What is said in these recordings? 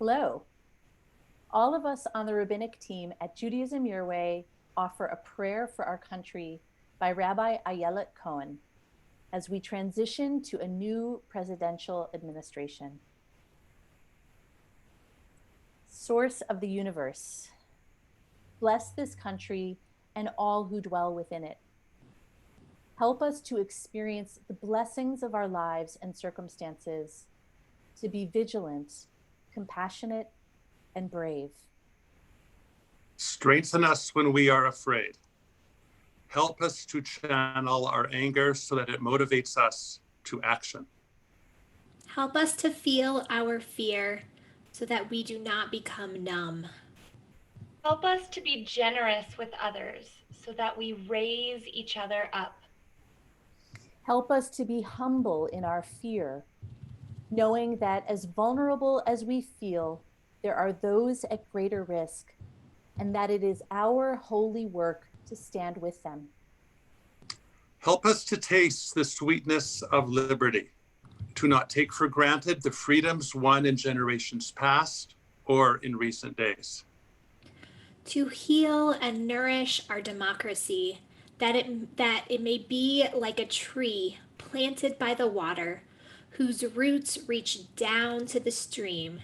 Hello. All of us on the rabbinic team at Judaism Your Way offer a prayer for our country by Rabbi Ayelet Cohen as we transition to a new presidential administration. Source of the universe, bless this country and all who dwell within it. Help us to experience the blessings of our lives and circumstances, to be vigilant, compassionate, and brave. Strengthen us when we are afraid. Help us to channel our anger so that it motivates us to action. Help us to feel our fear so that we do not become numb. Help us to be generous with others so that we raise each other up. Help us to be humble in our fear, knowing that as vulnerable as we feel, there are those at greater risk, and that it is our holy work to stand with them. Help us to taste the sweetness of liberty, to not take for granted the freedoms won in generations past or in recent days. To heal and nourish our democracy, that it may be like a tree planted by the water, whose roots reach down to the stream.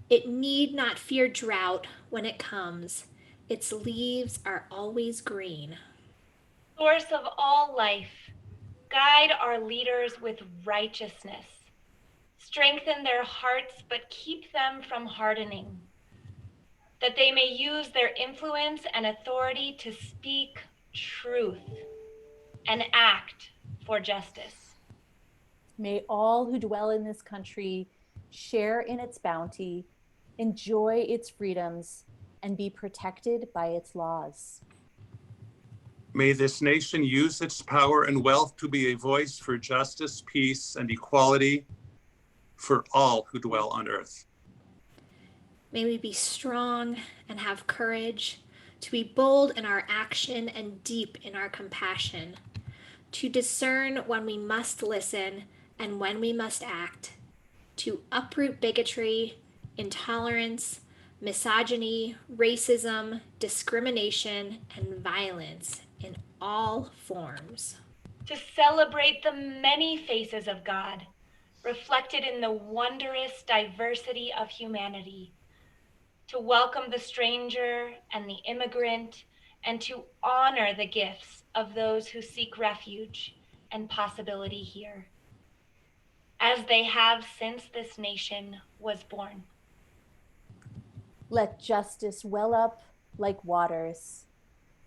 It need not fear drought when it comes. Its leaves are always green. Source of all life, guide our leaders with righteousness. Strengthen their hearts, but keep them from hardening, that they may use their influence and authority to speak truth and act for justice. May all who dwell in this country share in its bounty, enjoy its freedoms, and be protected by its laws. May this nation use its power and wealth to be a voice for justice, peace, and equality for all who dwell on earth. May we be strong and have courage, to be bold in our action and deep in our compassion, to discern when we must listen and when we must act, to uproot bigotry, intolerance, misogyny, racism, discrimination, and violence in all forms. To celebrate the many faces of God, reflected in the wondrous diversity of humanity. To welcome the stranger and the immigrant, and to honor the gifts of those who seek refuge and possibility here, as they have since this nation was born. Let justice well up like waters,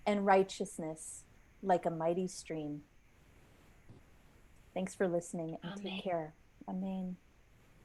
and righteousness like a mighty stream. Thanks for listening, and Amen. take care. Amen.